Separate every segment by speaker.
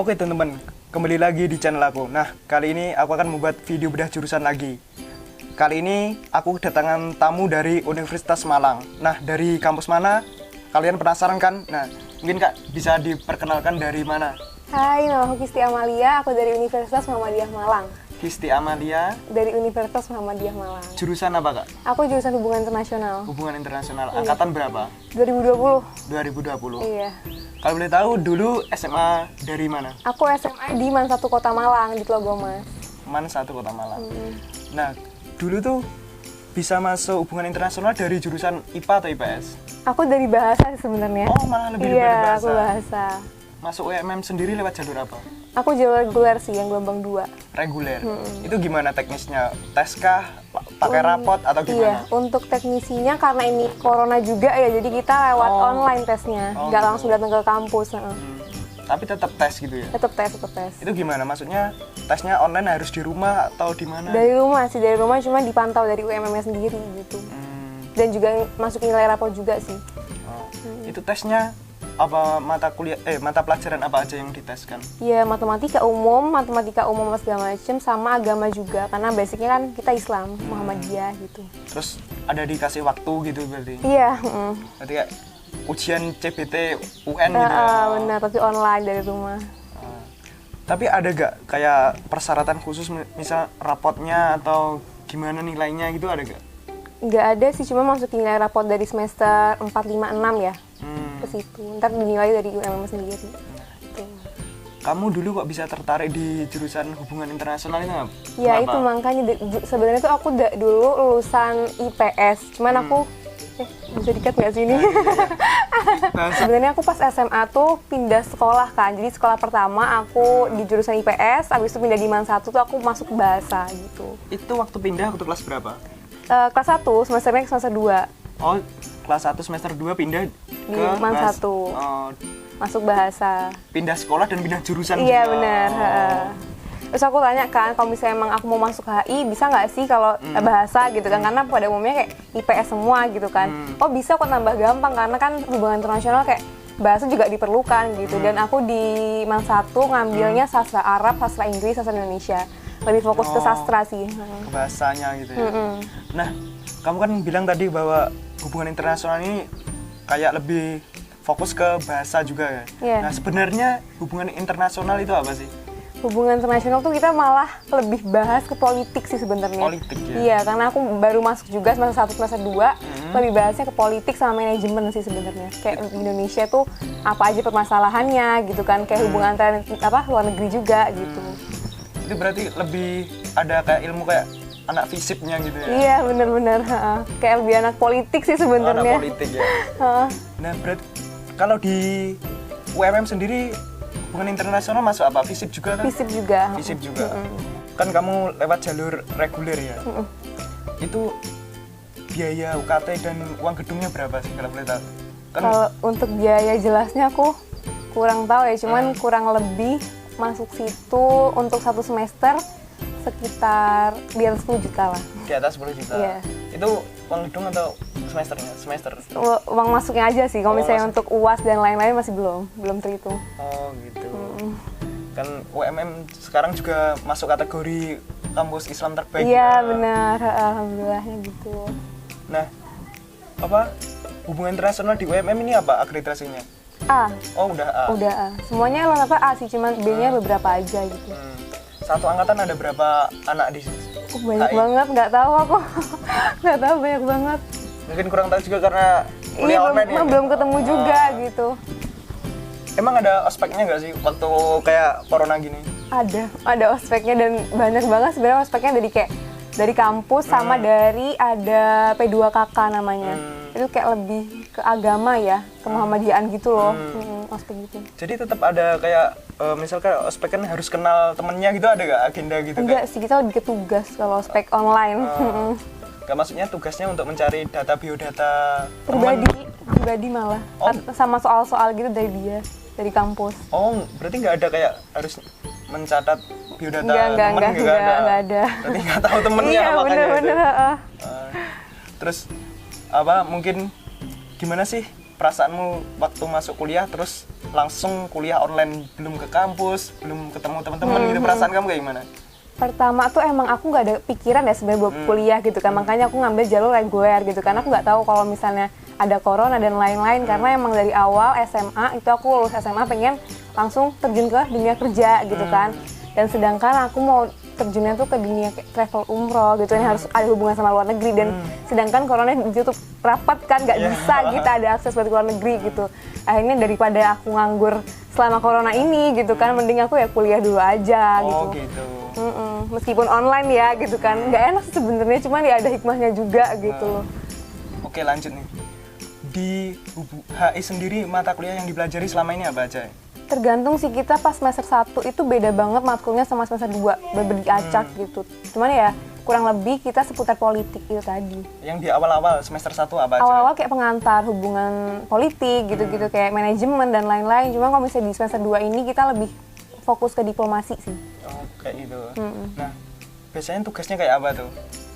Speaker 1: Oke teman-teman, kembali lagi di channel aku. Nah, kali ini aku akan membuat video bedah jurusan lagi. Kali ini aku kedatangan tamu dari Universitas Malang. Nah, dari kampus mana? Kalian penasaran kan? Nah, mungkin Kak bisa diperkenalkan dari mana?
Speaker 2: Hai, nama aku Kisti Amalia, aku dari Universitas Muhammadiyah Malang.
Speaker 1: Kisti Amalia.
Speaker 2: Dari Universitas Muhammadiyah Malang.
Speaker 1: Jurusan apa Kak?
Speaker 2: Aku jurusan Hubungan Internasional.
Speaker 1: Hubungan Internasional. Angkatan berapa?
Speaker 2: 2020.
Speaker 1: 2020.
Speaker 2: Iya.
Speaker 1: Kalau boleh tahu dulu SMA dari mana?
Speaker 2: Aku SMA di MAN 1 Kota Malang, di Tlogomas.
Speaker 1: MAN 1 Kota Malang. Nah, dulu tuh bisa masuk hubungan internasional dari jurusan IPA atau IPS?
Speaker 2: Aku dari bahasa sih sebenarnya.
Speaker 1: Oh, malah lebih dari
Speaker 2: Iya,
Speaker 1: bahasa.
Speaker 2: aku bahasa.
Speaker 1: Masuk UMM sendiri lewat jalur apa?
Speaker 2: Aku jalur reguler sih, yang gelombang 2.
Speaker 1: Reguler. Itu gimana teknisnya? Tes kah? Pakai rapot atau gimana?
Speaker 2: Iya, untuk teknisinya karena ini corona juga ya, jadi kita lewat online tesnya,
Speaker 1: Oh,
Speaker 2: nggak
Speaker 1: gitu.
Speaker 2: langsung datang ke kampus.
Speaker 1: Tapi tetap tes gitu ya?
Speaker 2: Tetap tes.
Speaker 1: Itu gimana? Maksudnya tesnya online harus di rumah atau di mana?
Speaker 2: Dari rumah cuma dipantau dari UMM-nya sendiri gitu. Dan juga masukin nilai rapor juga sih.
Speaker 1: Oh. Itu tesnya apa mata pelajaran apa aja yang diteskan?
Speaker 2: Iya, matematika umum segala macam, sama agama juga karena basicnya kan kita Islam, Muhammadiyah gitu.
Speaker 1: Terus ada dikasih waktu gitu berarti?
Speaker 2: Iya,
Speaker 1: Berarti kayak ujian CBT UN gitu ya?
Speaker 2: benar, tapi online dari rumah.
Speaker 1: Tapi ada gak kayak persyaratan khusus misal rapotnya atau gimana nilainya gitu ada gak?
Speaker 2: Nggak ada sih, cuma masukin nilai rapor dari semester 4, 5, 6 ya ke situ. Ntar dinilai dari UMM sendiri. Tuh.
Speaker 1: Kamu dulu kok bisa tertarik di jurusan hubungan internasional itu nggak?
Speaker 2: Ya itu makanya sebenarnya tuh aku dulu lulusan IPS, cuman aku bisa dikat nggak sih ini? Sebenarnya aku pas SMA tuh pindah sekolah kan, jadi sekolah pertama aku di jurusan IPS, habis itu pindah di MAN 1 tuh aku masuk bahasa gitu.
Speaker 1: Itu waktu pindah waktu kelas berapa?
Speaker 2: Kelas 1, semesternya semester 2.
Speaker 1: Oh, kelas 1 semester 2 pindah
Speaker 2: Di
Speaker 1: ke
Speaker 2: MAN 1.
Speaker 1: Oh,
Speaker 2: Masuk bahasa.
Speaker 1: pindah sekolah dan pindah jurusan
Speaker 2: Iya
Speaker 1: juga.
Speaker 2: benar. Terus aku tanya kan, kalau misalnya emang aku mau masuk HI, bisa nggak sih kalau bahasa gitu kan? Karena pada umumnya kayak IPS semua gitu kan. Oh bisa kok, tambah gampang karena kan hubungan internasional kayak bahasa juga diperlukan gitu. Dan aku di MAN 1 ngambilnya sastra Arab, sastra Inggris, sastra Indonesia. Lebih fokus ke sastra sih.
Speaker 1: Ke bahasanya gitu ya. Nah, kamu kan bilang tadi bahwa hubungan internasional ini kayak lebih fokus ke bahasa juga ya.
Speaker 2: Iya.
Speaker 1: Nah, sebenarnya hubungan internasional itu apa sih?
Speaker 2: Hubungan internasional tuh kita malah lebih bahas ke politik sih sebenarnya.
Speaker 1: Politik ya?
Speaker 2: Iya, karena aku baru masuk juga semester 1, semester 2, lebih bahasnya ke politik sama manajemen sih sebenarnya. Kayak di Indonesia tuh apa aja permasalahannya gitu kan, kayak hubungan antar luar negeri juga gitu.
Speaker 1: Itu berarti lebih ada kayak ilmu kayak anak fisipnya gitu ya?
Speaker 2: Iya, benar-benar. Kayak lebih anak politik sih sebenarnya.
Speaker 1: Anak politik ya? Nah, berarti kalau di UMM sendiri hubungan internasional masuk apa? Fisip juga kan?
Speaker 2: Fisip juga.
Speaker 1: Fisip juga. Kan kamu lewat jalur reguler ya? Itu biaya UKT dan uang gedungnya berapa sih kalau boleh tahu? Kan
Speaker 2: Kalau untuk biaya jelasnya aku kurang tahu ya, cuman kurang lebih masuk situ untuk 1 semester sekitar di atas 10 juta lah.
Speaker 1: di atas 10 juta.
Speaker 2: Iya.
Speaker 1: Itu uang gedung atau semesternya? Semester?
Speaker 2: Uang masuknya aja sih, kalau misalnya
Speaker 1: masuk.
Speaker 2: untuk UAS dan lain-lain masih belum terhitung.
Speaker 1: Oh gitu. Kan UMM sekarang juga masuk kategori kampus Islam terbaik.
Speaker 2: Iya
Speaker 1: ya.
Speaker 2: benar, alhamdulillahnya gitu.
Speaker 1: Nah, apa hubungan internasional di UMM ini apa akreditasinya?
Speaker 2: A,
Speaker 1: Oh udah A.
Speaker 2: udah A. Semuanya lengkapnya A sih, cuman B-nya beberapa aja gitu.
Speaker 1: Satu angkatan ada berapa anak di sini?
Speaker 2: Banyak
Speaker 1: HI?
Speaker 2: banget, nggak tahu aku. Nggak tahu, banyak banget.
Speaker 1: Mungkin kurang tahu juga karena kuliah
Speaker 2: Iya,
Speaker 1: online ya.
Speaker 2: belum ketemu juga gitu.
Speaker 1: Emang ada ospeknya nggak sih waktu kayak corona gini?
Speaker 2: Ada ospeknya dan banyak banget sebenarnya ospeknya dari kampus sama dari ada P2KK namanya. Itu kayak lebih ke agama ya, ke Muhammadiyaan gitu loh, ospek gitu.
Speaker 1: Jadi tetap ada kayak misalkan ospek kan harus kenal temennya gitu, ada nggak agenda gitu?
Speaker 2: Enggak sih, kita lebih ke tugas kalau ospek online.
Speaker 1: Nggak, maksudnya tugasnya untuk mencari data biodata
Speaker 2: Pribadi malah. Sama soal-soal gitu dari kampus.
Speaker 1: Oh, berarti nggak ada kayak harus mencatat biodata
Speaker 2: Enggak ada.
Speaker 1: Berarti nggak tahu temennya
Speaker 2: Iya,
Speaker 1: makanya
Speaker 2: bener-bener.
Speaker 1: Terus apa mungkin gimana sih perasaanmu waktu masuk kuliah terus langsung kuliah online, belum ke kampus, belum ketemu teman-teman gitu, perasaan kamu kayak gimana?
Speaker 2: Pertama tuh emang aku nggak ada pikiran ya sebenarnya buat kuliah gitu kan, makanya aku ngambil jalur reguler gitu kan. Aku nggak tahu kalau misalnya ada corona dan lain-lain, karena emang dari awal SMA itu aku lulus SMA pengen langsung terjun ke dunia kerja gitu kan. Dan sedangkan aku mau terjunnya tuh ke dunia travel umroh gitu, yang harus ada hubungan sama luar negeri, dan sedangkan corona ditutup rapat kan, nggak bisa kita ada akses buat luar negeri gitu. Akhirnya daripada aku nganggur selama corona ini gitu kan, mending aku ya kuliah dulu aja gitu.
Speaker 1: Oh gitu.
Speaker 2: Meskipun online ya gitu kan, nggak enak sih sebenarnya, cuman ya ada hikmahnya juga gitu loh.
Speaker 1: Oke, lanjut nih. Di HI sendiri mata kuliah yang dipelajari selama ini apa aja?
Speaker 2: Tergantung sih, kita pas semester 1 itu beda banget matkulnya sama semester 2, bener-bener diacak gitu. Cuman ya kurang lebih kita seputar politik itu tadi.
Speaker 1: Yang di awal-awal semester 1 apa aja?
Speaker 2: Awal-awal kayak pengantar hubungan politik gitu-gitu, kayak manajemen dan lain-lain. Cuma kalau misalnya di semester 2 ini kita lebih fokus ke diplomasi sih.
Speaker 1: Oh, kayak gitu. Nah, biasanya tugasnya kayak apa tuh?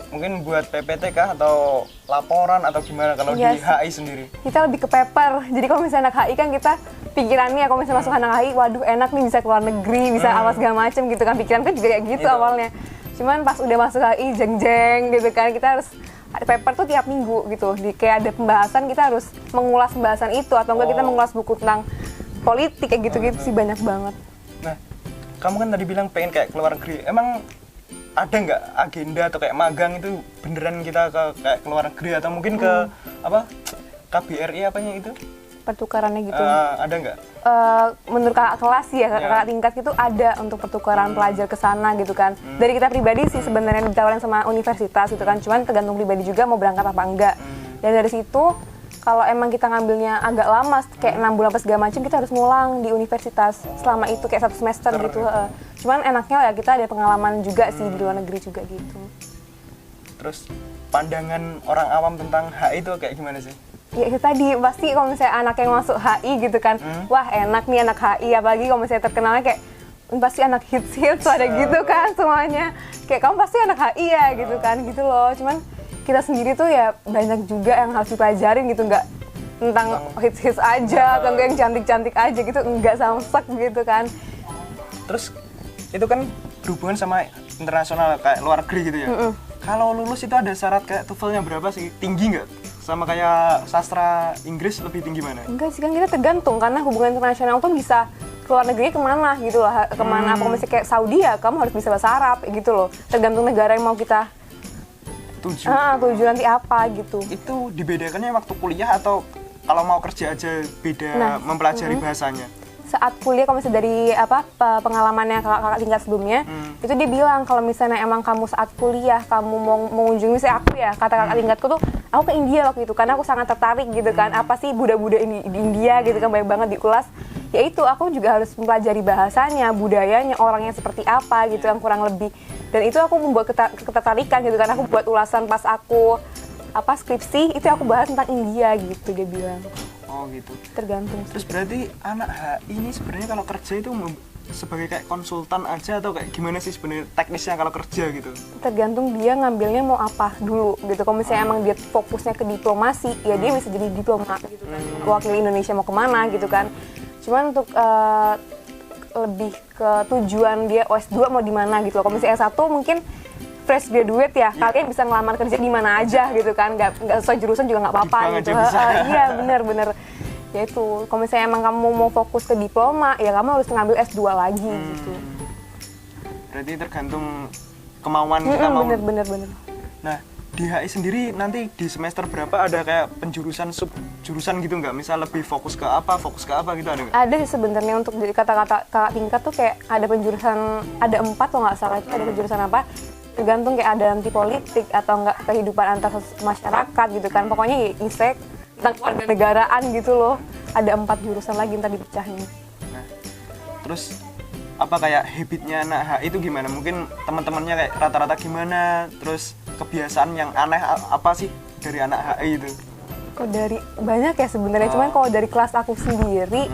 Speaker 1: Mungkin buat PPT kah atau laporan atau gimana kalau di HI sendiri?
Speaker 2: Kita lebih ke paper. Jadi kalau misalnya anak HI kan kita pikirannya kalau misalnya masuk anak HI, waduh enak nih bisa keluar negeri, bisa awas segala macem gitu kan. Pikiran kan juga kayak gitu awalnya. Cuman pas udah masuk HI jeng-jeng gitu kan, kita harus paper tuh tiap minggu gitu. Kayak ada pembahasan, kita harus mengulas pembahasan itu, atau enggak kita mengulas buku tentang politik kayak gitu-gitu sih, banyak banget.
Speaker 1: Nah, kamu kan tadi bilang pengen kayak keluar negeri. Emang ada nggak agenda atau kayak magang itu beneran kita ke kayak keluar negeri atau mungkin ke apa KBRI apanya itu?
Speaker 2: Pertukarannya gitu.
Speaker 1: Ada nggak?
Speaker 2: Menurut kakak kelas ya, kakak tingkat gitu ada untuk pertukaran pelajar ke sana gitu kan. Dari kita pribadi sih sebenarnya ditawarin sama universitas gitu kan, cuman tergantung pribadi juga mau berangkat apa enggak. Dan dari situ kalau emang kita ngambilnya agak lama, kayak 6 bulan apa segala macam, kita harus ngulang di universitas selama itu kayak 1 semester gitu. Cuman enaknya ya kita ada pengalaman juga sih di luar negeri juga gitu.
Speaker 1: Terus pandangan orang awam tentang HI itu kayak gimana sih?
Speaker 2: Ya itu tadi, pasti kalau misalnya anak yang masuk HI gitu kan, wah enak nih anak HI, apalagi kalau misalnya terkenalnya kayak pasti anak hits ada gitu kan semuanya. Kayak kamu pasti anak HI ya gitu kan, gitu loh. Cuman kita sendiri tuh ya banyak juga yang harus dipelajarin gitu, nggak tentang hits aja atau yang cantik-cantik aja gitu, nggak samsek gitu kan.
Speaker 1: Terus itu kan berhubungan sama internasional kayak luar negeri gitu ya. Kalau lulus itu ada syarat kayak TOEFL-nya berapa sih? Tinggi nggak? Sama kayak sastra Inggris lebih tinggi mana?
Speaker 2: Enggak sih, kan kita tergantung, karena hubungan internasional tuh bisa keluar negeri kemana gitu loh, kemana. Kalau misalnya kayak Saudi ya kamu harus bisa bahasa Arab gitu loh, tergantung negara yang mau kita tuju nanti apa gitu.
Speaker 1: Itu dibedakannya waktu kuliah atau kalau mau kerja aja beda mempelajari bahasanya?
Speaker 2: Saat kuliah, kalau misalnya dari pengalamannya kakak tingkat sebelumnya, itu dia bilang kalau misalnya emang kamu saat kuliah kamu mau mengunjungi, misalnya aku ya, kata kakak tingkatku tuh, aku ke India waktu itu karena aku sangat tertarik gitu kan, apa sih Buddha-Buddha di India gitu kan, banyak banget diulas. Ya itu, aku juga harus mempelajari bahasanya, budayanya, orangnya seperti apa gitu yang kurang lebih. Dan itu aku membuat ketertarikan gitu kan, aku buat ulasan pas aku skripsi, itu aku bahas tentang India gitu, dia bilang.
Speaker 1: Oh gitu.
Speaker 2: Tergantung.
Speaker 1: Terus berarti anak HI ini sebenarnya kalau kerja itu sebagai kayak konsultan aja atau kayak gimana sih sebenarnya teknisnya kalau kerja gitu?
Speaker 2: Tergantung dia ngambilnya mau apa dulu gitu. Kalau misalnya emang dia fokusnya ke diplomasi, ya dia bisa jadi diplomat gitu kan. Wakili Indonesia mau kemana gitu kan. Cuman untuk lebih ke tujuan dia S2 mau di mana gitu. Kalau misalnya S1 mungkin fresh graduate ya, kalian bisa ngelamar kerja di mana aja gitu kan, nggak sesuai jurusan juga nggak apa-apa gitu. Iya bener. Ya itu, kalau misalnya emang kamu mau fokus ke diploma, ya kamu harus ngambil S2 lagi gitu.
Speaker 1: Berarti tergantung kemauan kita mau.
Speaker 2: Bener.
Speaker 1: Nah, di HI sendiri nanti di semester berapa ada kayak penjurusan sub jurusan gitu nggak? Misal lebih fokus ke apa gitu ada nggak?
Speaker 2: Ada sih sebenarnya, untuk jadi kata-kata kakak tingkat tuh kayak ada penjurusan, ada 4 kalau nggak salah, itu ada penjurusan apa? Tergantung kayak ada nanti politik atau enggak kehidupan antar masyarakat gitu kan. Pokoknya ya ISEK, tentang kewarganegaraan gitu loh. Ada 4 jurusan lagi ntar dipecahin.
Speaker 1: Nah, terus apa kayak habitnya anak HI itu gimana? Mungkin teman-temannya kayak rata-rata gimana? Terus kebiasaan yang aneh apa sih dari anak HI itu?
Speaker 2: Kok dari banyak ya sebenarnya, cuman kalau dari kelas aku sendiri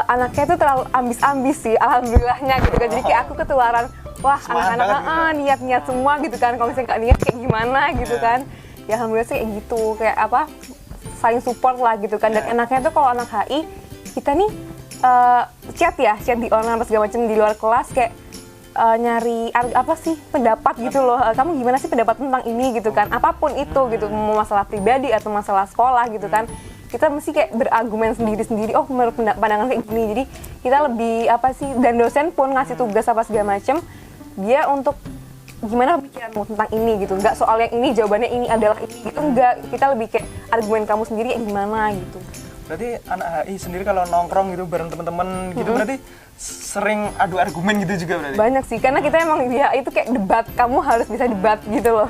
Speaker 2: anaknya tuh terlalu ambis-ambis sih, alhamdulillahnya gitu kan. Jadi kayak aku ketularan, wah anak-anak niat-niat semua gitu kan. Kalau misalnya nggak niat kayak gimana gitu kan. Ya alhamdulillah sih kayak gitu, kayak saling support lah gitu kan. Dan enaknya tuh kalau anak HI, kita nih chat di online apa segala macam di luar kelas kayak nyari apa sih pendapat gitu loh. Kamu gimana sih pendapat tentang ini gitu kan? Apapun itu gitu, mau masalah pribadi atau masalah sekolah gitu kan. Kita mesti kayak berargumen sendiri-sendiri, oh menurut pandangan kayak gini. Jadi kita lebih apa sih, dan dosen pun ngasih tugas apa segala macam, dia untuk gimana pikiranmu tentang ini gitu. Enggak soal yang ini, jawabannya ini adalah ini gitu. Enggak, kita lebih kayak argumen kamu sendiri kayak gimana gitu.
Speaker 1: Berarti anak HI sendiri kalau nongkrong gitu bareng teman-teman gitu berarti sering adu argumen gitu juga berarti?
Speaker 2: Banyak sih, karena kita emang di HI itu kayak debat, kamu harus bisa debat gitu loh.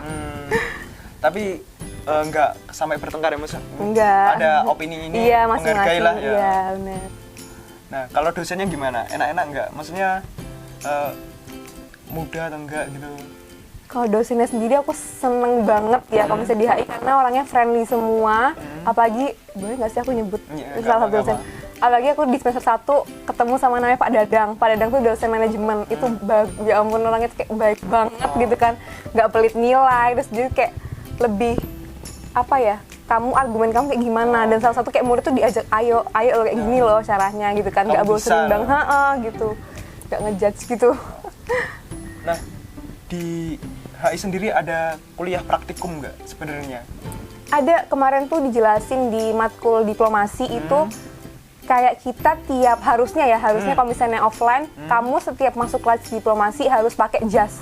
Speaker 1: Tapi enggak sampai bertengkar ya Mas?
Speaker 2: Enggak.
Speaker 1: Ada opini ini,
Speaker 2: iya,
Speaker 1: menghargai lah ya.
Speaker 2: Iya, benar.
Speaker 1: Nah, kalau dosennya gimana? Enak-enak enggak? Maksudnya mudah atau enggak gitu?
Speaker 2: Kalau dosennya sendiri aku seneng banget ya kalau misalnya di HI, karena orangnya friendly semua. Apalagi, boleh nggak sih aku nyebut salah satu dosen? Apalagi aku di semester 1 ketemu sama namanya Pak Dadang. Pak Dadang tuh dosen manajemen. Itu ya ampun, orangnya tuh kayak baik banget gitu kan. Nggak pelit nilai, terus jadi kayak lebih apa ya, kamu argumen kamu kayak gimana, dan salah satu kayak murid tuh diajak ayo lo kayak gini loh caranya gitu kan, nggak bosenin banget gitu, nggak ngejudge gitu.
Speaker 1: Nah, di HI sendiri ada kuliah praktikum nggak sebenarnya?
Speaker 2: Ada, kemarin tuh dijelasin di matkul diplomasi itu kayak kita harusnya kalau misalnya offline, kamu setiap masuk kelas diplomasi harus pakai jas,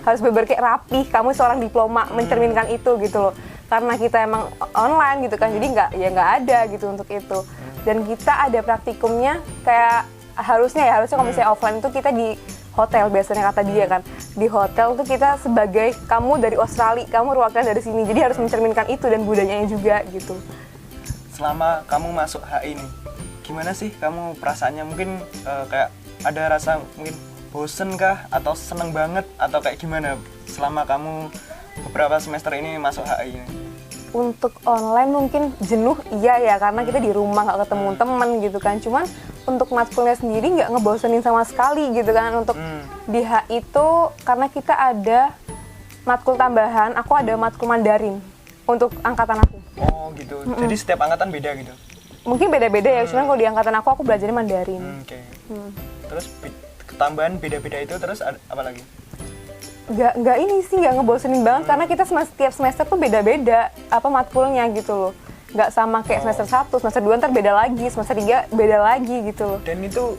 Speaker 2: harus bener-bener kayak rapi, kamu seorang diploma, mencerminkan itu gitu loh. Karena kita emang online gitu kan, jadi nggak ada gitu untuk itu. Dan kita ada praktikumnya kayak harusnya kalau misalnya offline itu kita di hotel, biasanya kata dia kan, di hotel tuh kita sebagai kamu dari Australia, kamu perwakilan dari sini, jadi harus mencerminkan itu dan budayanya juga gitu.
Speaker 1: Selama kamu masuk HI nih, gimana sih kamu perasaannya? Mungkin kayak ada rasa mungkin bosen kah, atau seneng banget, atau kayak gimana selama kamu beberapa semester ini masuk HI ini?
Speaker 2: Untuk online mungkin jenuh iya ya, karena kita di rumah nggak ketemu temen gitu kan. Cuman untuk matkulnya sendiri nggak ngebosenin sama sekali gitu kan. Untuk di HI itu karena kita ada matkul tambahan, aku ada matkul Mandarin untuk angkatan aku.
Speaker 1: Oh gitu, jadi setiap angkatan beda gitu?
Speaker 2: Mungkin beda-beda ya, cuman kalau di angkatan aku belajarnya Mandarin.
Speaker 1: Terus ketambahan beda-beda itu terus apa lagi?
Speaker 2: Nggak ini sih, nggak ngebosenin banget, karena kita setiap semester tuh beda-beda apa matkulnya gitu loh. Nggak sama kayak semester 1, semester 2 ntar beda lagi, semester 3 beda lagi gitu loh.
Speaker 1: Dan itu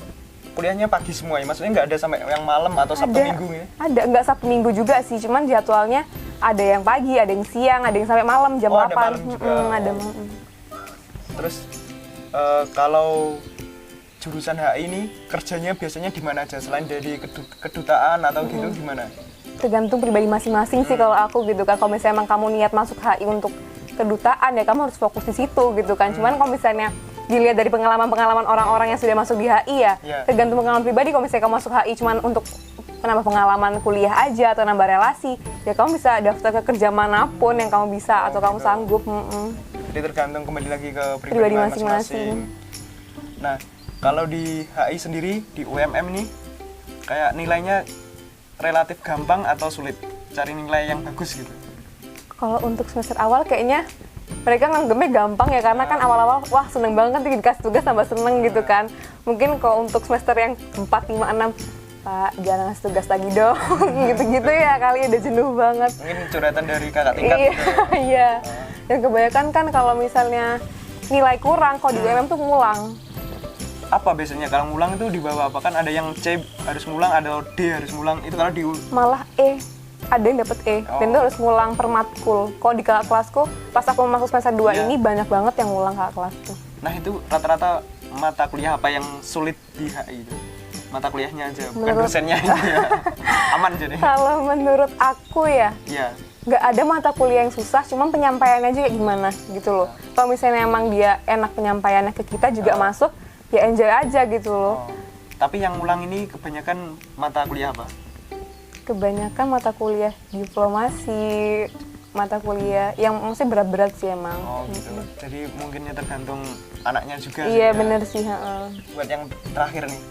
Speaker 1: kuliahnya pagi semua ya? Maksudnya nggak ada sampai yang malam atau Sabtu Minggu ya?
Speaker 2: Ada, nggak Sabtu Minggu juga sih, cuman jadwalnya ada yang pagi, ada yang siang, ada yang sampai malam jam 8.
Speaker 1: Ada malam juga?
Speaker 2: Ada malam.
Speaker 1: Terus kalau jurusan HI ini kerjanya biasanya di mana aja? Selain dari kedutaan atau gitu gimana?
Speaker 2: Tergantung pribadi masing-masing sih kalau aku gitu kan. Kalau misalnya emang kamu niat masuk HI untuk kedutaan ya kamu harus fokus di situ gitu kan. Cuman kalau misalnya dilihat dari pengalaman-pengalaman orang-orang yang sudah masuk di HI ya, tergantung pengalaman pribadi. Kalau misalnya kamu masuk HI cuman untuk menambah pengalaman kuliah aja atau nambah relasi, ya kamu bisa daftar ke kerja manapun yang kamu bisa atau kamu sanggup.
Speaker 1: Jadi tergantung kembali lagi ke pribadi masing-masing. Nah, kalau di HI sendiri, di UMM ini kayak nilainya relatif gampang atau sulit cari nilai yang bagus gitu?
Speaker 2: Kalau untuk semester awal kayaknya mereka nganggepnya gampang ya, karena kan awal-awal wah seneng banget nih dikasih tugas tambah seneng gitu kan. Mungkin kalau untuk semester yang 4, 5, 6, Pak jangan ngasih tugas lagi dong, gitu-gitu ya kali udah jenuh banget.
Speaker 1: Mungkin curhatan dari kakak tingkat gitu.
Speaker 2: Iya, dan kebanyakan kan kalau misalnya nilai kurang, kalau di UMM tuh ngulang.
Speaker 1: Apa biasanya kalau ngulang itu di bawah apa? Kan ada yang C harus ngulang, ada D harus ngulang. Itu kalau di
Speaker 2: malah E, ada yang dapat E, dan itu harus ngulang per matkul. Kalau di kakak kelasku, pas aku masuk semester 2 ini banyak banget yang ngulang kakak kelasku.
Speaker 1: Nah itu rata-rata mata kuliah apa yang sulit di HI itu? Mata kuliahnya aja, bukan dosennya ini ya. Aman jadi.
Speaker 2: Kalau menurut aku ya, nggak ada mata kuliah yang susah, cuma penyampaiannya aja kayak gimana gitu loh. Kalau misalnya emang dia enak penyampaiannya ke kita juga masuk, ya enjoy aja gitu loh.
Speaker 1: Tapi yang ngulang ini kebanyakan mata kuliah apa?
Speaker 2: Kebanyakan mata kuliah diplomasi, mata kuliah yang mesti berat-berat sih emang.
Speaker 1: Oh gitu. Jadi mungkinnya tergantung anaknya juga.
Speaker 2: Iya bener sih.
Speaker 1: Buat yang terakhir nih,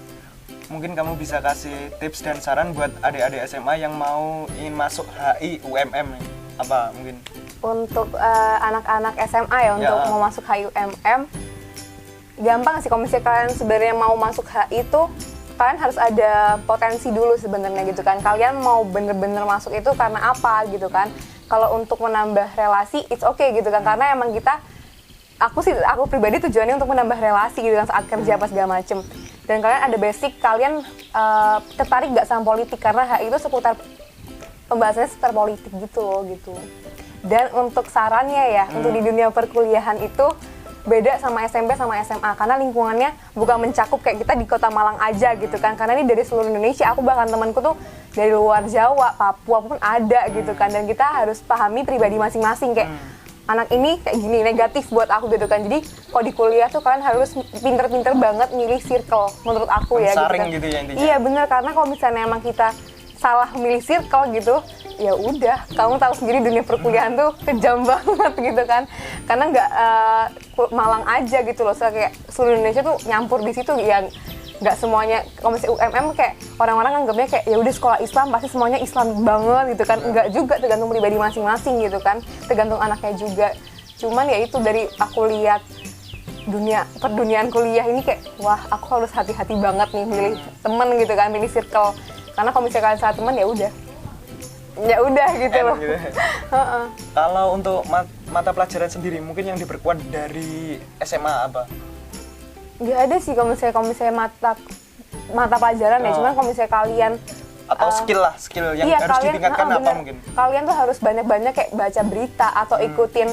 Speaker 1: mungkin kamu bisa kasih tips dan saran buat adik-adik SMA yang mau ingin masuk HI UMM nih. Apa mungkin?
Speaker 2: Untuk anak-anak SMA ya, untuk mau masuk HI UMM, gampang sih kalau misalnya kalian sebenarnya mau masuk HI itu kalian harus ada potensi dulu sebenarnya gitu kan. Kalian mau bener-bener masuk itu karena apa gitu kan. Kalau untuk menambah relasi it's okay gitu kan, karena emang aku pribadi tujuannya untuk menambah relasi gitu kan saat kerja apa segala macem. Dan kalian ada basic, kalian tertarik gak sama politik, karena HI itu pembahasannya seputar politik gitu loh gitu. Dan untuk sarannya ya, untuk di dunia perkuliahan itu beda sama SMP sama SMA, karena lingkungannya bukan mencakup kayak kita di kota Malang aja gitu kan, karena ini dari seluruh Indonesia. Aku bahkan temanku tuh dari luar Jawa, Papua pun ada gitu kan, dan kita harus pahami pribadi masing-masing kayak anak ini kayak gini, negatif buat aku gitu kan. Jadi kalau di kuliah tuh kalian harus pinter-pinter banget milih circle menurut aku ya gitu kan.
Speaker 1: Gitu ya intinya.
Speaker 2: Iya bener, karena kalau misalnya emang kita salah milih circle gitu, ya udah, kamu tahu sendiri dunia perkuliahan tuh kejam banget gitu kan, karena nggak Malang aja gitu loh, kayak seluruh Indonesia tuh nyampur di situ ya. Nggak semuanya, kalau misalnya UMM kayak orang-orang anggapnya kayak ya udah sekolah Islam pasti semuanya Islam banget gitu kan. Enggak juga, tergantung pribadi masing-masing gitu kan, tergantung anaknya juga. Cuman ya itu, dari aku lihat perduniaan kuliah ini kayak wah, aku harus hati-hati banget nih milih temen gitu kan, milih circle. Karena kalau misalnya kalian salah teman ya udah gitu loh.
Speaker 1: Gitu. Kalau untuk mata pelajaran sendiri mungkin yang diperkuat dari SMA apa?
Speaker 2: Nggak ada sih kalau misalnya mata pelajaran ya, cuman kalau misalnya kalian
Speaker 1: atau skill yang harus ditingkatkan apa
Speaker 2: bener.
Speaker 1: mungkin?
Speaker 2: Kalian tuh harus banyak-banyak kayak baca berita atau ikutin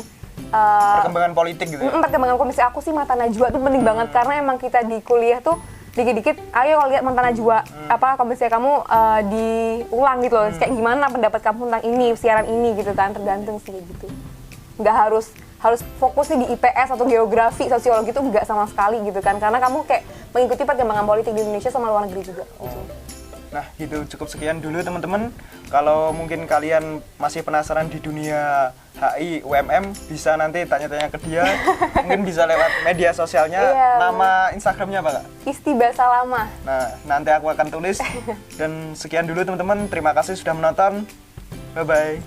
Speaker 1: perkembangan politik gitu ya?
Speaker 2: Perkembangan komisi. Aku sih mata najwa tuh penting banget, karena emang kita di kuliah tuh dikit-dikit, ayo lihat mata najwa, kalau misalnya kamu diulang gitu loh, kayak gimana pendapat kamu tentang ini, siaran ini gitu kan, tergantung sih gitu. Nggak harus fokusnya di IPS atau geografi, sosiologi itu nggak sama sekali gitu kan, karena kamu kayak mengikuti perkembangan politik di Indonesia sama luar negeri juga gitu.
Speaker 1: Nah gitu, cukup sekian dulu teman-teman. Kalau mungkin kalian masih penasaran di dunia HI, UMM, bisa nanti tanya-tanya ke dia. Mungkin bisa lewat media sosialnya. Nama Instagramnya apa Kak?
Speaker 2: Istibasa Lama.
Speaker 1: Nah nanti aku akan tulis. Dan sekian dulu teman-teman, terima kasih sudah menonton. Bye-bye.